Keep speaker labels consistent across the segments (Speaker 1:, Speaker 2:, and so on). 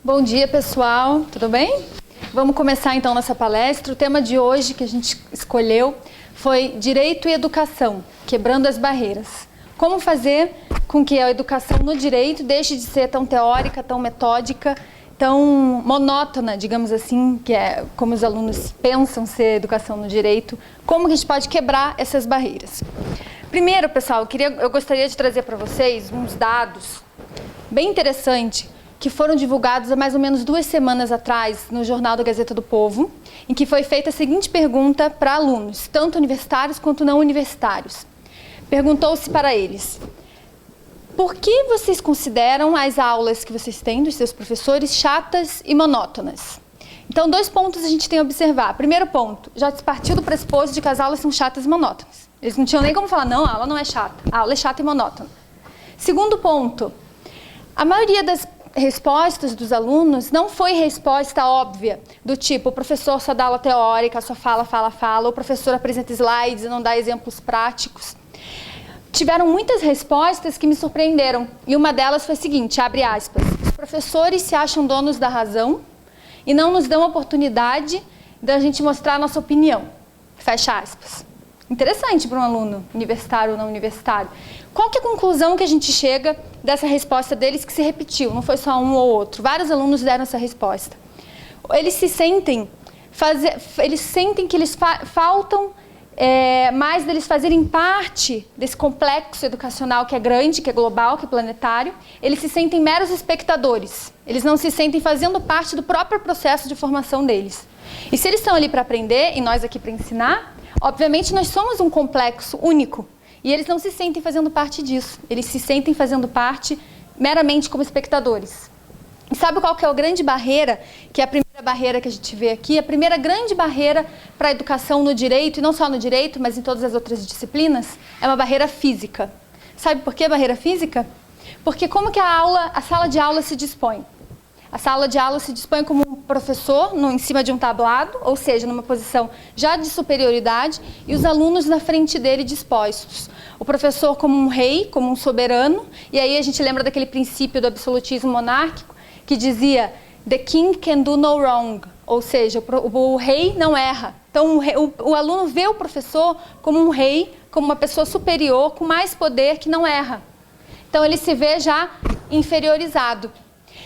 Speaker 1: Bom dia, pessoal. Tudo bem? Vamos começar então nossa palestra. O tema de hoje que a gente escolheu foi Direito e Educação, quebrando as barreiras. Como fazer com que a educação no direito deixe de ser tão teórica, tão metódica, tão monótona, digamos assim, que é como os alunos pensam ser educação no direito, como que a gente pode quebrar essas barreiras. Primeiro, pessoal, eu gostaria de trazer para vocês uns dados bem interessantes que foram divulgados há mais ou menos 2 semanas atrás no jornal da Gazeta do Povo, em que foi feita a seguinte pergunta para alunos, tanto universitários quanto não universitários. Perguntou-se para eles: por que vocês consideram as aulas que vocês têm dos seus professores chatas e monótonas? Então, 2 pontos a gente tem a observar. Primeiro ponto, já se partiu do pressuposto de que as aulas são chatas e monótonas. Eles não tinham nem como falar, não, a aula não é chata, a aula é chata e monótona. Segundo ponto, a maioria das respostas dos alunos não foi resposta óbvia, do tipo, o professor só dá aula teórica, só fala, o professor apresenta slides e não dá exemplos práticos. Tiveram muitas respostas que me surpreenderam, e uma delas foi a seguinte, abre aspas, os professores se acham donos da razão e não nos dão a oportunidade da gente mostrar a nossa opinião, fecha aspas. Interessante para um aluno universitário ou não universitário. Qual que é a conclusão que a gente chega dessa resposta deles que se repetiu? Não foi só um ou outro. Vários alunos deram essa resposta. Eles sentem que eles faltam mais deles fazerem parte desse complexo educacional que é grande, que é global, que é planetário. Eles se sentem meros espectadores. Eles não se sentem fazendo parte do próprio processo de formação deles. E se eles estão ali para aprender, e nós aqui para ensinar, obviamente nós somos um complexo único. E eles não se sentem fazendo parte disso. Eles se sentem fazendo parte meramente como espectadores. E sabe qual que é a grande barreira, que é a primeira barreira que a gente vê aqui? A primeira grande barreira para a educação no direito, e não só no direito, mas em todas as outras disciplinas, é uma barreira física. Sabe por que barreira física? Porque como que a sala de aula se dispõe? A sala de aula se dispõe como um professor em cima de um tablado, ou seja, numa posição já de superioridade, e os alunos na frente dele dispostos. O professor como um rei, como um soberano, e aí a gente lembra daquele princípio do absolutismo monárquico, que dizia, the king can do no wrong, ou seja, o rei não erra. Então o aluno vê o professor como um rei, como uma pessoa superior, com mais poder, que não erra. Então ele se vê já inferiorizado.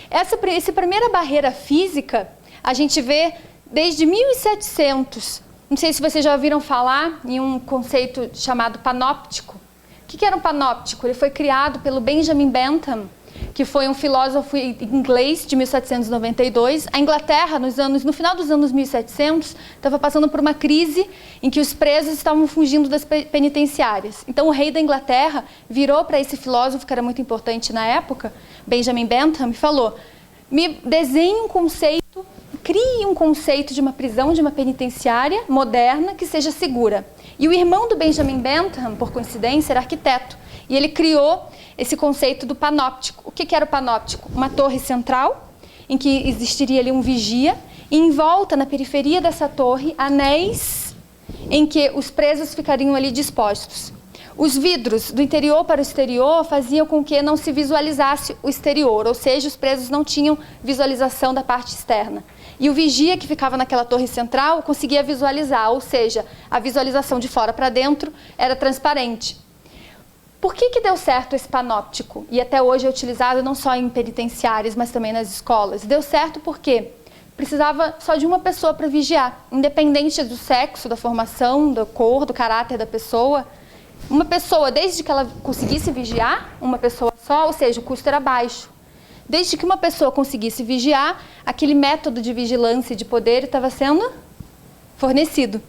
Speaker 1: Essa primeira barreira física, a gente vê desde 1700. Não sei se vocês já ouviram falar em um conceito chamado panóptico. O que era um panóptico? Ele foi criado pelo Benjamin Bentham, que foi um filósofo inglês de 1792. A Inglaterra, no final dos anos 1700, estava passando por uma crise em que os presos estavam fugindo das penitenciárias. Então o rei da Inglaterra virou para esse filósofo, que era muito importante na época, Benjamin Bentham, e falou, me desenhe um conceito, crie um conceito de uma prisão, de uma penitenciária moderna que seja segura. E o irmão do Benjamin Bentham, por coincidência, era arquiteto. E ele criou esse conceito do panóptico. O que era o panóptico? Uma torre central, em que existiria ali um vigia, e em volta, na periferia dessa torre, anéis em que os presos ficariam ali dispostos. Os vidros do interior para o exterior faziam com que não se visualizasse o exterior, ou seja, os presos não tinham visualização da parte externa. E o vigia que ficava naquela torre central conseguia visualizar, ou seja, a visualização de fora para dentro era transparente. Por que deu certo esse panóptico? E até hoje é utilizado não só em penitenciárias, mas também nas escolas. Deu certo porque precisava só de uma pessoa para vigiar, independente do sexo, da formação, da cor, do caráter da pessoa. Uma pessoa, desde que ela conseguisse vigiar, uma pessoa só, ou seja, o custo era baixo. Desde que uma pessoa conseguisse vigiar, aquele método de vigilância e de poder estava sendo fornecido.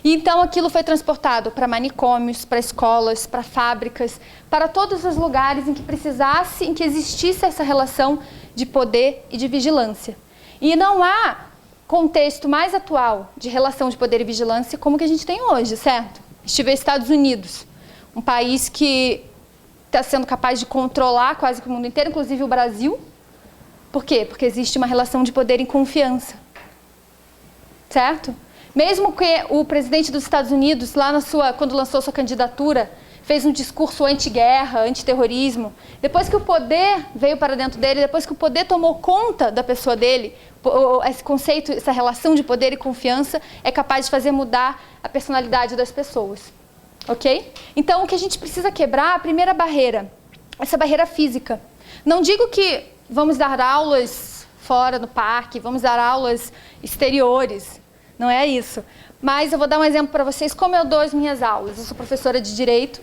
Speaker 1: E então aquilo foi transportado para manicômios, para escolas, para fábricas, para todos os lugares em que precisasse, em que existisse essa relação de poder e de vigilância. E não há contexto mais atual de relação de poder e vigilância como que a gente tem hoje, certo? Estive nos Estados Unidos, um país que está sendo capaz de controlar quase que o mundo inteiro, inclusive o Brasil. Por quê? Porque existe uma relação de poder em confiança, certo? Mesmo que o presidente dos Estados Unidos, quando lançou sua candidatura, fez um discurso anti-guerra, anti-terrorismo. Depois que o poder veio para dentro dele, depois que o poder tomou conta da pessoa dele, esse conceito, essa relação de poder e confiança é capaz de fazer mudar a personalidade das pessoas. Ok? Então, o que a gente precisa quebrar, a primeira barreira, essa barreira física. Não digo que vamos dar aulas fora no parque, vamos dar aulas exteriores, não é isso. Mas eu vou dar um exemplo para vocês como eu dou as minhas aulas. Eu sou professora de Direito,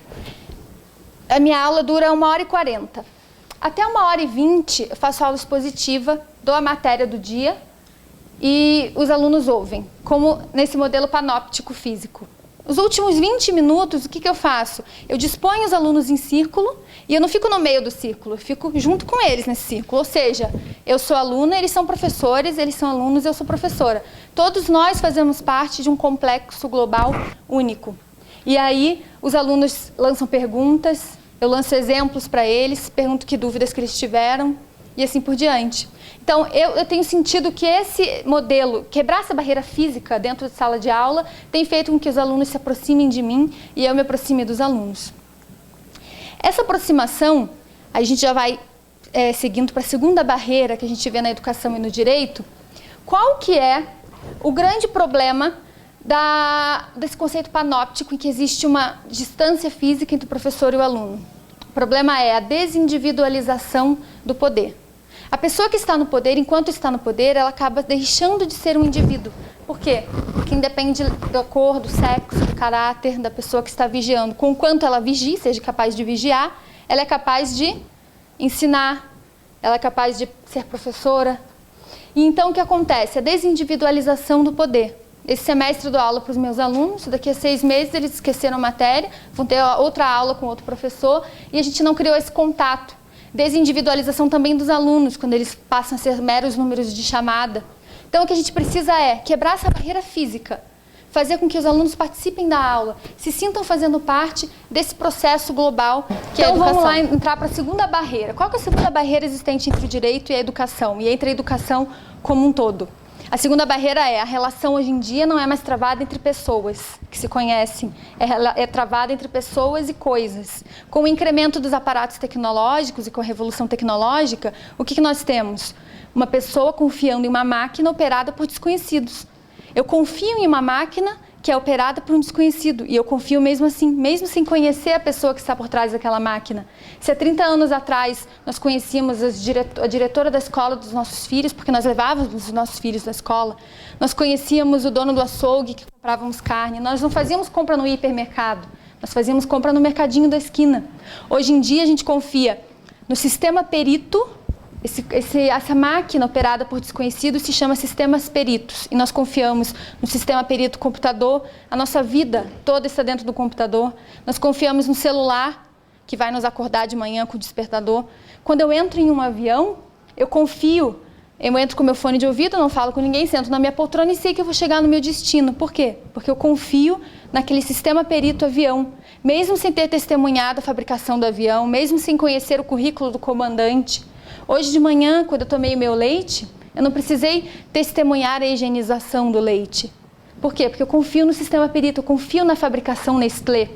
Speaker 1: a minha aula dura 1h40. Até 1h20 eu faço aula expositiva, dou a matéria do dia e os alunos ouvem, como nesse modelo panóptico físico. Os últimos 20 minutos, o que eu faço? Eu disponho os alunos em círculo e eu não fico no meio do círculo, eu fico junto com eles nesse círculo. Ou seja, eu sou aluna, eles são professores, eles são alunos, eu sou professora. Todos nós fazemos parte de um complexo global único. E aí, os alunos lançam perguntas, eu lanço exemplos para eles, pergunto que dúvidas que eles tiveram e assim por diante. Então, eu tenho sentido que esse modelo, quebrar essa barreira física dentro de sala de aula, tem feito com que os alunos se aproximem de mim e eu me aproxime dos alunos. Essa aproximação, a gente já vai seguindo para a segunda barreira que a gente vê na educação e no direito. Qual que é o grande problema desse conceito panóptico em que existe uma distância física entre o professor e o aluno? O problema é a desindividualização do poder. A pessoa que está no poder, enquanto está no poder, ela acaba deixando de ser um indivíduo. Por quê? Porque independe da cor, do sexo, do caráter da pessoa que está vigiando. Com quanto ela vigie, seja capaz de vigiar, ela é capaz de ensinar, ela é capaz de ser professora. E então o que acontece? A desindividualização do poder. Esse semestre eu dou aula para os meus alunos, daqui a 6 meses eles esqueceram a matéria, vão ter outra aula com outro professor e a gente não criou esse contato. Desindividualização também dos alunos, quando eles passam a ser meros números de chamada. Então, o que a gente precisa é quebrar essa barreira física, fazer com que os alunos participem da aula, se sintam fazendo parte desse processo global que é a educação. Então, vamos lá entrar para a segunda barreira. Qual que é a segunda barreira existente entre o direito e a educação, e entre a educação como um todo? A segunda barreira é a relação hoje em dia não é mais travada entre pessoas que se conhecem, é travada entre pessoas e coisas. Com o incremento dos aparatos tecnológicos e com a revolução tecnológica, o que nós temos? Uma pessoa confiando em uma máquina operada por desconhecidos. Eu confio em uma máquina que é operada por um desconhecido e eu confio mesmo assim, mesmo sem conhecer a pessoa que está por trás daquela máquina. Se há 30 anos atrás nós conhecíamos a diretora da escola dos nossos filhos, porque nós levávamos os nossos filhos da escola, nós conhecíamos o dono do açougue que comprávamos carne, nós não fazíamos compra no hipermercado, nós fazíamos compra no mercadinho da esquina. Hoje em dia a gente confia no sistema perito. Essa máquina operada por desconhecidos se chama sistemas peritos e nós confiamos no sistema perito computador, a nossa vida toda está dentro do computador, nós confiamos no celular que vai nos acordar de manhã com o despertador. Quando eu entro em um avião, eu confio, eu entro com meu fone de ouvido, não falo com ninguém, sento na minha poltrona e sei que eu vou chegar no meu destino. Por quê? Porque eu confio naquele sistema perito avião, mesmo sem ter testemunhado a fabricação do avião, mesmo sem conhecer o currículo do comandante. Hoje de manhã, quando eu tomei o meu leite, eu não precisei testemunhar a higienização do leite. Por quê? Porque eu confio no sistema perito, eu confio na fabricação Nestlé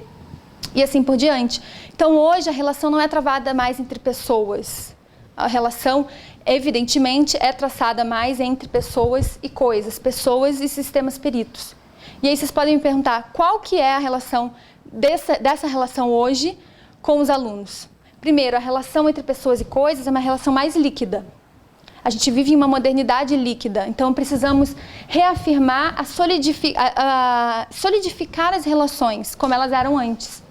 Speaker 1: e assim por diante. Então hoje a relação não é travada mais entre pessoas. A relação, evidentemente, é traçada mais entre pessoas e coisas, pessoas e sistemas peritos. E aí vocês podem me perguntar, qual que é a relação dessa relação hoje com os alunos? Primeiro, a relação entre pessoas e coisas é uma relação mais líquida. A gente vive em uma modernidade líquida, então precisamos reafirmar, solidificar as relações como elas eram antes.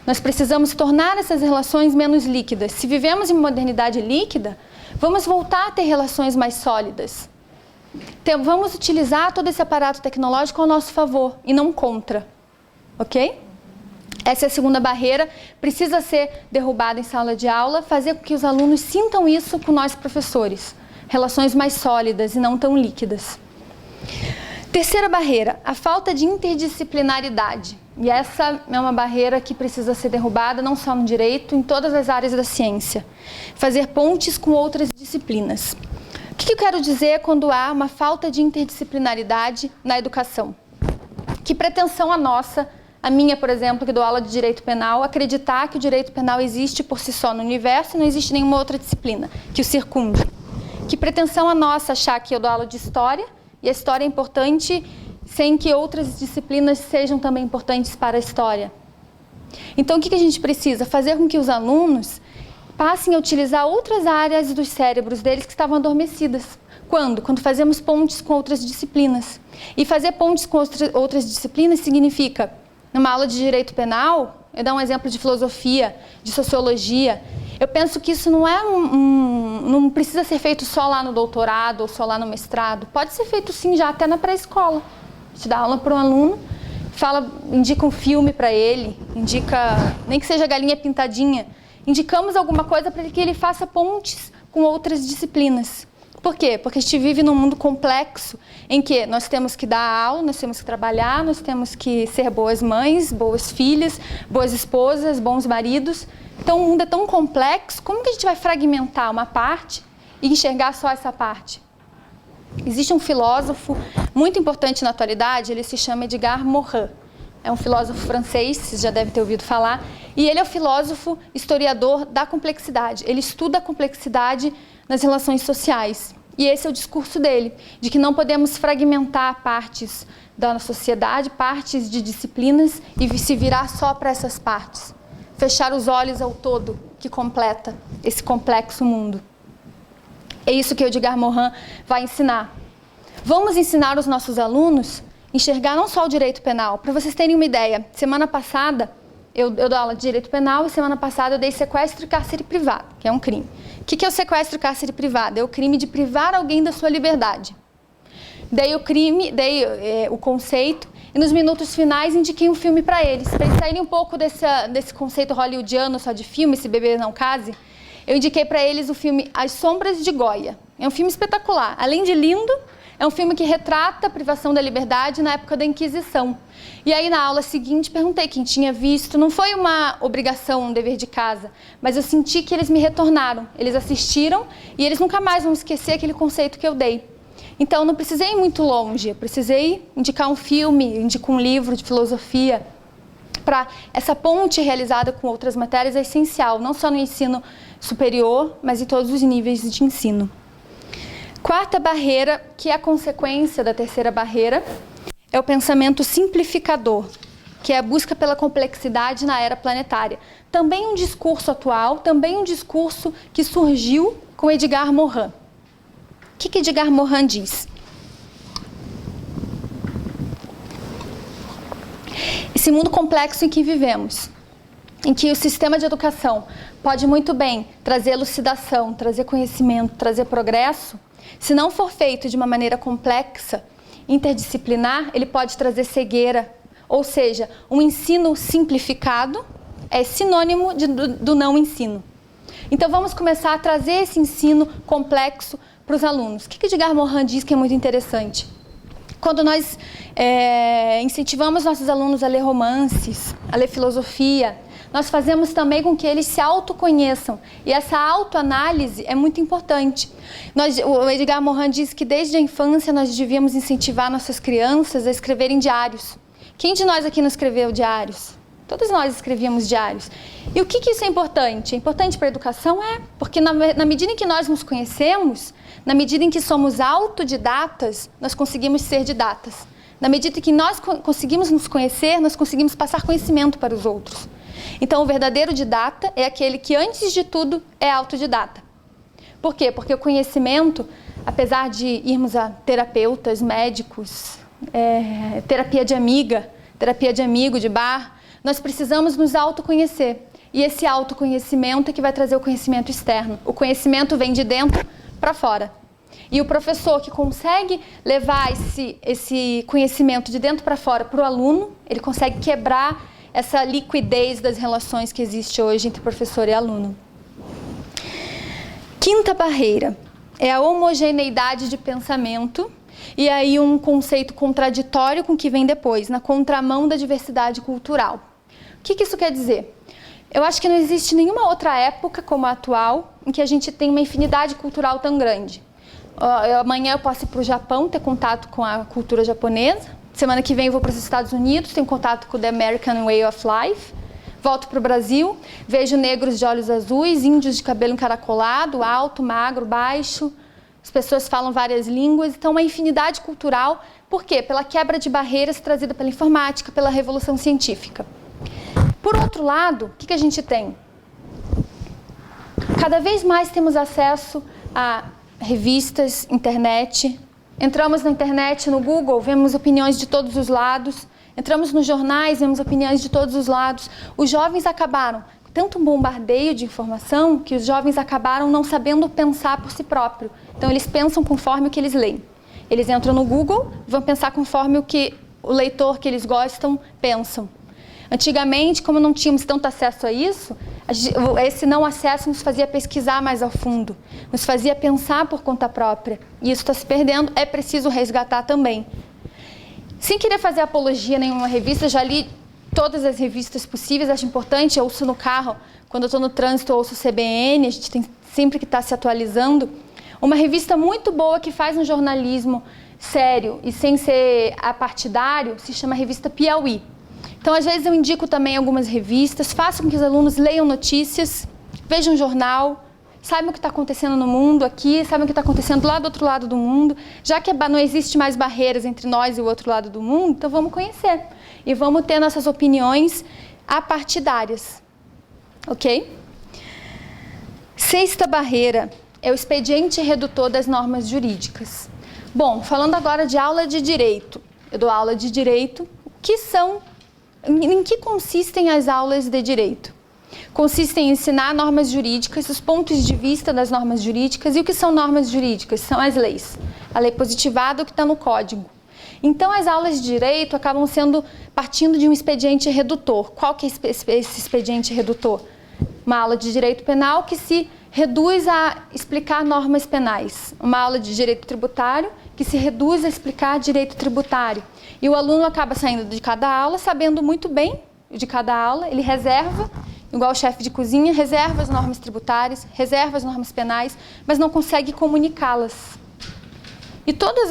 Speaker 1: Nós precisamos tornar essas relações menos líquidas. Se vivemos em uma modernidade líquida, vamos voltar a ter relações mais sólidas. Então, vamos utilizar todo esse aparato tecnológico ao nosso favor e não contra, ok? Essa é a segunda barreira, precisa ser derrubada em sala de aula, fazer com que os alunos sintam isso com nós professores. Relações mais sólidas e não tão líquidas. Terceira barreira, a falta de interdisciplinaridade. E essa é uma barreira que precisa ser derrubada não só no direito, em todas as áreas da ciência. Fazer pontes com outras disciplinas. O que eu quero dizer quando há uma falta de interdisciplinaridade na educação? Que pretensão a nossa a minha, por exemplo, que dou aula de direito penal, acreditar que o direito penal existe por si só no universo e não existe nenhuma outra disciplina que o circunde. Que pretensão a nossa achar que eu dou aula de história e a história é importante sem que outras disciplinas sejam também importantes para a história. Então, o que a gente precisa? Fazer com que os alunos passem a utilizar outras áreas dos cérebros deles que estavam adormecidas. Quando? Quando fazemos pontes com outras disciplinas. E fazer pontes com outras disciplinas significa, numa aula de direito penal, eu dar um exemplo de filosofia, de sociologia, eu penso que isso não precisa ser feito só lá no doutorado ou só lá no mestrado. Pode ser feito sim já até na pré-escola. Você dá aula para um aluno, indica um filme para ele, nem que seja Galinha Pintadinha, indicamos alguma coisa para que ele faça pontes com outras disciplinas. Por quê? Porque a gente vive num mundo complexo em que nós temos que dar aula, nós temos que trabalhar, nós temos que ser boas mães, boas filhas, boas esposas, bons maridos. Então o mundo é tão complexo, como que a gente vai fragmentar uma parte e enxergar só essa parte? Existe um filósofo muito importante na atualidade, ele se chama Edgar Morin. É um filósofo francês, vocês já devem ter ouvido falar, e ele é o filósofo historiador da complexidade. Ele estuda a complexidade nas relações sociais. E esse é o discurso dele, de que não podemos fragmentar partes da sociedade, partes de disciplinas e se virar só para essas partes. Fechar os olhos ao todo que completa esse complexo mundo. É isso que o Edgar Morin vai ensinar. Vamos ensinar os nossos alunos a enxergar não só o direito penal. Para vocês terem uma ideia, semana passada eu dou aula de direito penal e semana passada eu dei sequestro e cárcere privado, que é um crime. O que é o sequestro e cárcere privado? É o crime de privar alguém da sua liberdade. Dei o conceito e nos minutos finais indiquei um filme para eles saírem um pouco desse conceito hollywoodiano só de filme, Se Beber Não Case. Eu indiquei para eles o filme As Sombras de Goya. É um filme espetacular. Além de lindo, é um filme que retrata a privação da liberdade na época da Inquisição. E aí, na aula seguinte, perguntei quem tinha visto. Não foi uma obrigação, um dever de casa, mas eu senti que eles me retornaram. Eles assistiram e eles nunca mais vão esquecer aquele conceito que eu dei. Então, não precisei ir muito longe. Eu precisei indicar um filme, indicar um livro de filosofia. Para essa ponte realizada com outras matérias é essencial, não só no ensino superior, mas em todos os níveis de ensino. Quarta barreira, que é a consequência da terceira barreira, é o pensamento simplificador, que é a busca pela complexidade na era planetária. Também um discurso atual, também um discurso que surgiu com Edgar Morin. O que Edgar Morin diz? Esse mundo complexo em que vivemos, em que o sistema de educação pode muito bem trazer elucidação, trazer conhecimento, trazer progresso, se não for feito de uma maneira complexa, interdisciplinar, ele pode trazer cegueira. Ou seja, um ensino simplificado é sinônimo do não ensino. Então vamos começar a trazer esse ensino complexo para os alunos. O que Edgar Morin diz que é muito interessante? Quando nós incentivamos nossos alunos a ler romances, a ler filosofia, nós fazemos também com que eles se autoconheçam. E essa autoanálise é muito importante. O Edgar Morin diz que desde a infância nós devíamos incentivar nossas crianças a escreverem diários. Quem de nós aqui não escreveu diários? Todos nós escrevíamos diários. E o que isso é importante? É importante para a educação? É, porque na medida em que nós nos conhecemos, na medida em que somos autodidatas, nós conseguimos ser didatas. Na medida em que nós conseguimos nos conhecer, nós conseguimos passar conhecimento para os outros. Então, o verdadeiro didata é aquele que, antes de tudo, é autodidata. Por quê? Porque o conhecimento, apesar de irmos a terapeutas, médicos, terapia de amiga, terapia de amigo, de bar, nós precisamos nos autoconhecer. E esse autoconhecimento é que vai trazer o conhecimento externo. O conhecimento vem de dentro para fora. E o professor que consegue levar esse conhecimento de dentro para fora para o aluno, ele consegue quebrar essa liquidez das relações que existe hoje entre professor e aluno. Quinta barreira é a homogeneidade de pensamento e aí um conceito contraditório com o que vem depois, na contramão da diversidade cultural. O que isso quer dizer? Eu acho que não existe nenhuma outra época como a atual em que a gente tem uma infinidade cultural tão grande. Amanhã eu posso ir para o Japão, ter contato com a cultura japonesa, Semana que vem eu vou para os Estados Unidos, tenho contato com o The American Way of Life. Volto para o Brasil, vejo negros de olhos azuis, índios de cabelo encaracolado, alto, magro, baixo. As pessoas falam várias línguas, então uma infinidade cultural. Por quê? Pela quebra de barreiras trazida pela informática, pela revolução científica. Por outro lado, o que a gente tem? Cada vez mais temos acesso a revistas, internet. Entramos na internet, no Google, vemos opiniões de todos os lados. Entramos nos jornais, vemos opiniões de todos os lados. Os jovens acabaram, tanto um bombardeio de informação, que os jovens acabaram não sabendo pensar por si próprio. Então, eles pensam conforme o que eles leem. Eles entram no Google, vão pensar conforme o que o leitor que eles gostam pensam. Antigamente, como não tínhamos tanto acesso a isso, esse não acesso nos fazia pesquisar mais ao fundo, nos fazia pensar por conta própria. E isso está se perdendo, é preciso resgatar também. Sem querer fazer apologia a nenhuma revista, já li todas as revistas possíveis, acho importante, eu ouço no carro, quando eu estou no trânsito, eu ouço o CBN, a gente tem sempre que estar se atualizando. Uma revista muito boa que faz um jornalismo sério e sem ser apartidário, se chama Revista Piauí. Então, às vezes eu indico também algumas revistas, faço com que os alunos leiam notícias, vejam um jornal, saibam o que está acontecendo no mundo aqui, saibam o que está acontecendo lá do outro lado do mundo. Já que não existe mais barreiras entre nós e o outro lado do mundo, então vamos conhecer. E vamos ter nossas opiniões apartidárias. Ok? Sexta barreira é o expediente redutor das normas jurídicas. Bom, falando agora de aula de direito. Eu dou aula de direito. Em que consistem as aulas de direito? Consistem em ensinar normas jurídicas, os pontos de vista das normas jurídicas. E o que são normas jurídicas? São as leis. A lei positivada, o que está no código. Então, as aulas de direito acabam partindo de um expediente redutor. Qual que é esse expediente redutor? Uma aula de direito penal que se reduz a explicar normas penais. Uma aula de direito tributário que se reduz a explicar direito tributário. E o aluno acaba saindo de cada aula sabendo muito bem de cada aula, ele reserva, igual o chefe de cozinha, reserva as normas tributárias, reserva as normas penais, mas não consegue comunicá-las. E todas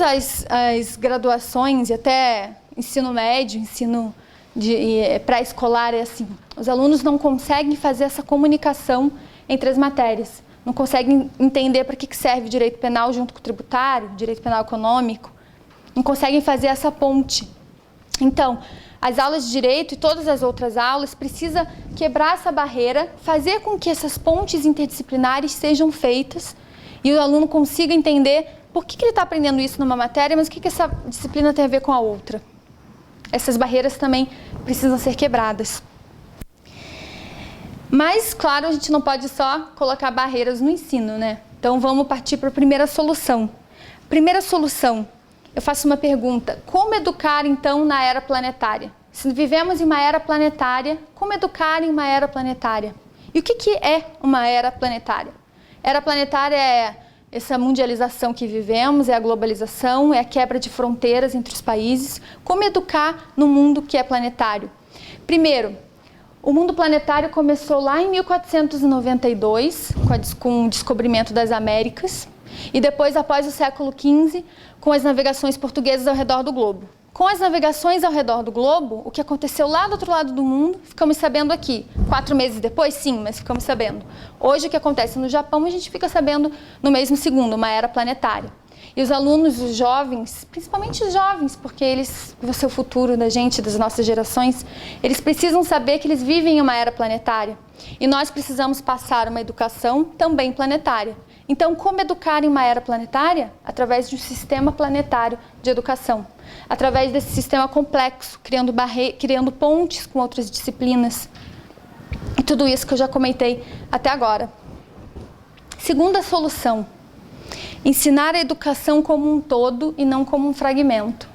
Speaker 1: as graduações, e até ensino médio, ensino pré-escolar, é assim. Os alunos não conseguem fazer essa comunicação entre as matérias. Não conseguem entender para que serve o direito penal junto com o tributário, direito penal econômico. Não conseguem fazer essa ponte. Então, as aulas de direito e todas as outras aulas precisa quebrar essa barreira, fazer com que essas pontes interdisciplinares sejam feitas e o aluno consiga entender por que ele está aprendendo isso numa matéria, mas o que essa disciplina tem a ver com a outra. Essas barreiras também precisam ser quebradas. Mas, claro, a gente não pode só colocar barreiras no ensino, né? Então, vamos partir para a primeira solução. Primeira solução, eu faço uma pergunta. Como educar, então, na era planetária? Se vivemos em uma era planetária, como educar em uma era planetária? E o que é uma era planetária? Era planetária é essa mundialização que vivemos, é a globalização, é a quebra de fronteiras entre os países. Como educar no mundo que é planetário? Primeiro, o mundo planetário começou lá em 1492, com o descobrimento das Américas, e depois, após o século XV, com as navegações portuguesas ao redor do globo. Com as navegações ao redor do globo, o que aconteceu lá do outro lado do mundo, ficamos sabendo aqui. 4 meses depois, sim, mas ficamos sabendo. Hoje, o que acontece no Japão, a gente fica sabendo no mesmo segundo, uma era planetária. E os alunos, os jovens, principalmente os jovens, porque eles vão ser o futuro da gente, das nossas gerações, eles precisam saber que eles vivem em uma era planetária. E nós precisamos passar uma educação também planetária. Então, como educar em uma era planetária? Através de um sistema planetário de educação. Através desse sistema complexo, criando pontes com outras disciplinas. E tudo isso que eu já comentei até agora. Segunda solução. Ensinar a educação como um todo e não como um fragmento.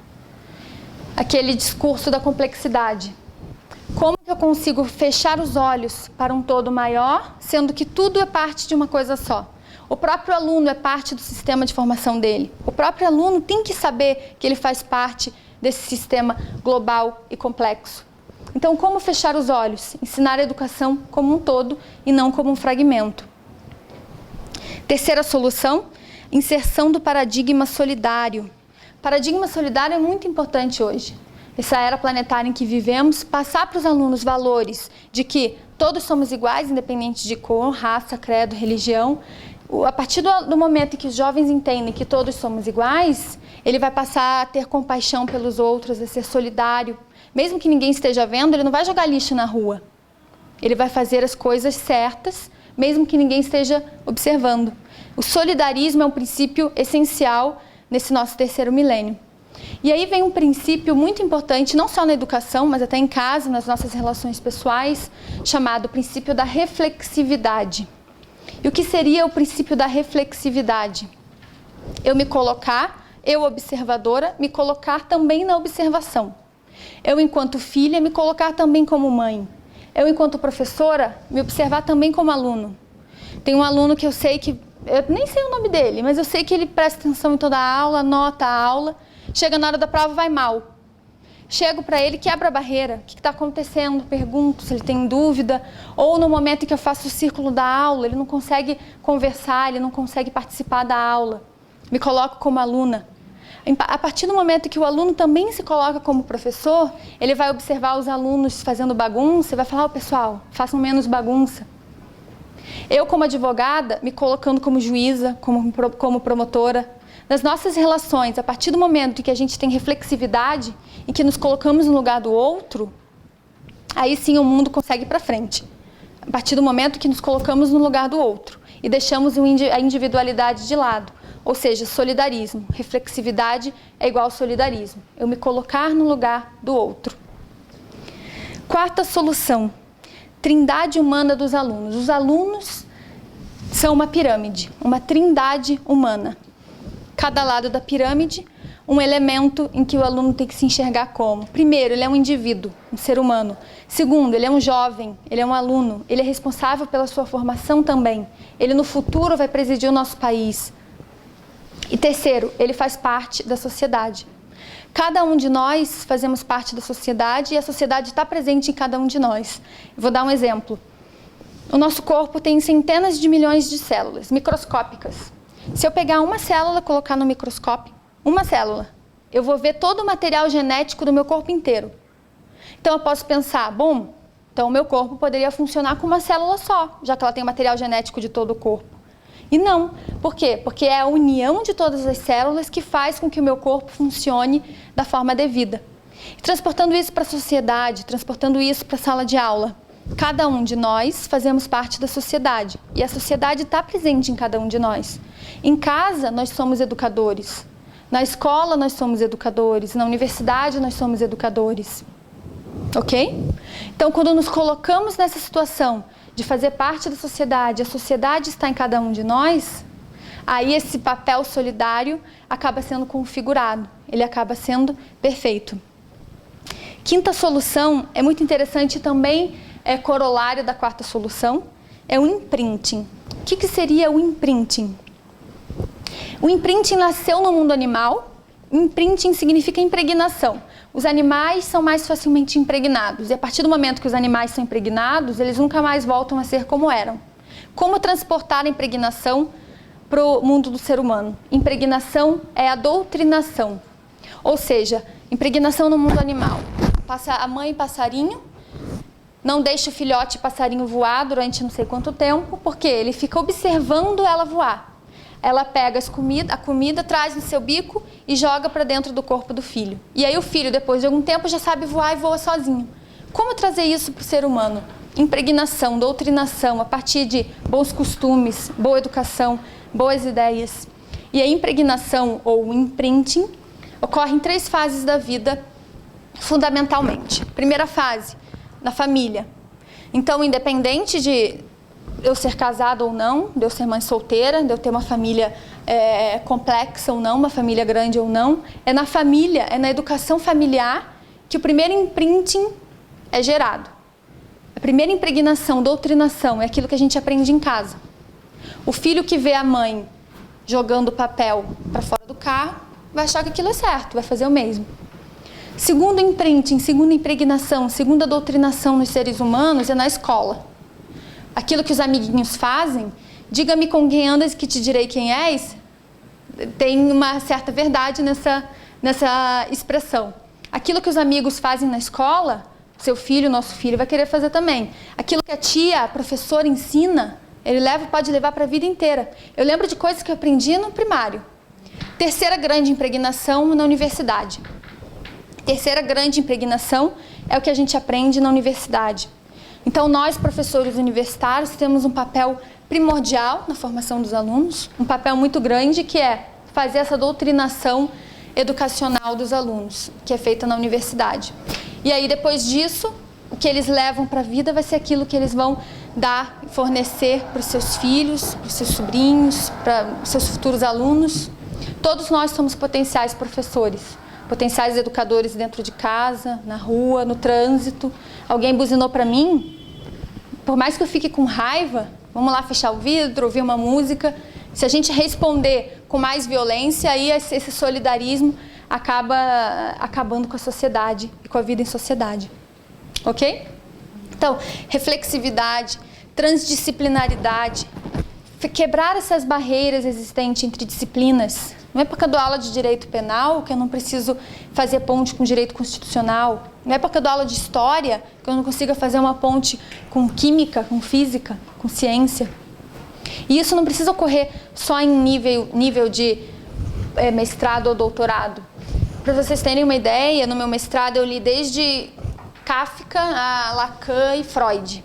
Speaker 1: Aquele discurso da complexidade. Como que eu consigo fechar os olhos para um todo maior, sendo que tudo é parte de uma coisa só? O próprio aluno é parte do sistema de formação dele. O próprio aluno tem que saber que ele faz parte desse sistema global e complexo. Então, como fechar os olhos? Ensinar a educação como um todo e não como um fragmento. Terceira solução, inserção do paradigma solidário. Paradigma solidário é muito importante hoje. Essa era planetária em que vivemos, passar para os alunos valores de que todos somos iguais, independente de cor, raça, credo, religião. A partir do momento em que os jovens entendem que todos somos iguais, ele vai passar a ter compaixão pelos outros, a ser solidário. Mesmo que ninguém esteja vendo, ele não vai jogar lixo na rua. Ele vai fazer as coisas certas, mesmo que ninguém esteja observando. O solidarismo é um princípio essencial nesse nosso terceiro milênio. E aí vem um princípio muito importante, não só na educação, mas até em casa, nas nossas relações pessoais, chamado princípio da reflexividade. E o que seria o princípio da reflexividade? Eu me colocar, eu observadora, me colocar também na observação. Eu, enquanto filha, me colocar também como mãe. Eu, enquanto professora, me observar também como aluno. Tem um aluno que eu sei que, eu nem sei o nome dele, mas eu sei que ele presta atenção em toda a aula, anota a aula, chega na hora da prova, vai mal. Chego para ele, quebra a barreira, o que está acontecendo, pergunto se ele tem dúvida, ou no momento em que eu faço o círculo da aula, ele não consegue conversar, ele não consegue participar da aula. Me coloco como aluna. A partir do momento que o aluno também se coloca como professor, ele vai observar os alunos fazendo bagunça e vai falar, pessoal, façam menos bagunça. Eu, como advogada, me colocando como juíza, como promotora. Nas nossas relações, a partir do momento em que a gente tem reflexividade, em que nos colocamos no lugar do outro, aí sim o mundo consegue ir para frente. A partir do momento que nos colocamos no lugar do outro e deixamos a individualidade de lado. Ou seja, solidarismo. Reflexividade é igual ao solidarismo. Eu me colocar no lugar do outro. Quarta solução. Trindade humana dos alunos. Os alunos são uma pirâmide, uma trindade humana. Cada lado da pirâmide, um elemento em que o aluno tem que se enxergar como. Primeiro, ele é um indivíduo, um ser humano. Segundo, ele é um jovem, ele é um aluno. Ele é responsável pela sua formação também. Ele no futuro vai presidir o nosso país. E terceiro, ele faz parte da sociedade. Cada um de nós fazemos parte da sociedade e a sociedade está presente em cada um de nós. Eu vou dar um exemplo. O nosso corpo tem centenas de milhões de células microscópicas. Se eu pegar uma célula e colocar no microscópio, uma célula, eu vou ver todo o material genético do meu corpo inteiro. Então eu posso pensar, bom, então o meu corpo poderia funcionar com uma célula só, já que ela tem material genético de todo o corpo. E não. Por quê? Porque é a união de todas as células que faz com que o meu corpo funcione da forma devida. E transportando isso para a sociedade, transportando isso para a sala de aula. Cada um de nós fazemos parte da sociedade. E a sociedade está presente em cada um de nós. Em casa, nós somos educadores. Na escola, nós somos educadores. Na universidade, nós somos educadores. Ok? Então, quando nos colocamos nessa situação de fazer parte da sociedade, a sociedade está em cada um de nós, aí esse papel solidário acaba sendo configurado, ele acaba sendo perfeito. Quinta solução é muito interessante também, é corolário da quarta solução, é o imprinting. O que seria o imprinting? O imprinting nasceu no mundo animal. Imprinting significa impregnação. Os animais são mais facilmente impregnados e a partir do momento que os animais são impregnados, eles nunca mais voltam a ser como eram. Como transportar a impregnação para o mundo do ser humano? Impregnação é a doutrinação, ou seja, impregnação no mundo animal. Passa a mãe passarinho, não deixa o filhote passarinho voar durante não sei quanto tempo, porque ele fica observando ela voar. Ela pega a comida, traz no seu bico e joga para dentro do corpo do filho. E aí o filho, depois de algum tempo, já sabe voar e voa sozinho. Como trazer isso para o ser humano? Impregnação, doutrinação, a partir de bons costumes, boa educação, boas ideias. E a impregnação, ou imprinting, ocorre em 3 fases da vida, fundamentalmente. Primeira fase, na família. Então, independente de eu ser casada ou não, de eu ser mãe solteira, de eu ter uma família complexa ou não, uma família grande ou não, é na família, é na educação familiar que o primeiro imprinting é gerado. A primeira impregnação, doutrinação, é aquilo que a gente aprende em casa. O filho que vê a mãe jogando papel para fora do carro, vai achar que aquilo é certo, vai fazer o mesmo. Segundo imprinting, segunda impregnação, segunda doutrinação nos seres humanos é na escola. Aquilo que os amiguinhos fazem, diga-me com quem andas que te direi quem és, tem uma certa verdade nessa expressão. Aquilo que os amigos fazem na escola, seu filho, nosso filho, vai querer fazer também. Aquilo que a tia, a professora ensina, ele pode levar para a vida inteira. Eu lembro de coisas que eu aprendi no primário. Terceira grande impregnação na universidade. Terceira grande impregnação é o que a gente aprende na universidade. Então, nós, professores universitários, temos um papel primordial na formação dos alunos, um papel muito grande, que é fazer essa doutrinação educacional dos alunos, que é feita na universidade. E aí, depois disso, o que eles levam para a vida vai ser aquilo que eles vão dar, fornecer para os seus filhos, para os seus sobrinhos, para os seus futuros alunos. Todos nós somos potenciais professores, potenciais educadores dentro de casa, na rua, no trânsito. Alguém buzinou para mim, por mais que eu fique com raiva, vamos lá fechar o vidro, ouvir uma música. Se a gente responder com mais violência, aí esse solidarismo acaba acabando com a sociedade e com a vida em sociedade. Ok? Então, reflexividade, transdisciplinaridade, quebrar essas barreiras existentes entre disciplinas. Não é porque eu dou aula de direito penal que eu não preciso fazer ponte com direito constitucional. Não é porque eu dou aula de história que eu não consiga fazer uma ponte com química, com física, com ciência. E isso não precisa ocorrer só em nível de mestrado ou doutorado. Para vocês terem uma ideia, no meu mestrado eu li desde Kafka a Lacan e Freud.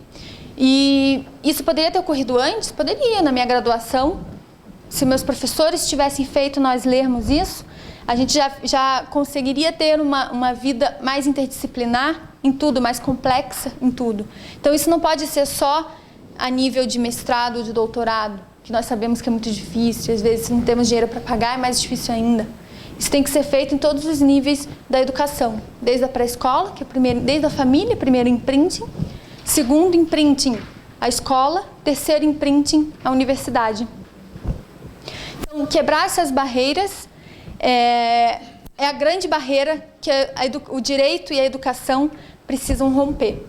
Speaker 1: E isso poderia ter ocorrido antes? Poderia, na minha graduação. Se meus professores tivessem feito nós lermos isso, a gente já conseguiria ter uma vida mais interdisciplinar em tudo, mais complexa em tudo. Então isso não pode ser só a nível de mestrado ou de doutorado, que nós sabemos que é muito difícil, às vezes não temos dinheiro para pagar, é mais difícil ainda. Isso tem que ser feito em todos os níveis da educação, desde a pré-escola, que é desde a família, primeiro imprinting, segundo imprinting a escola, terceiro imprinting a universidade. Então, quebrar essas barreiras é a grande barreira que o direito e a educação precisam romper.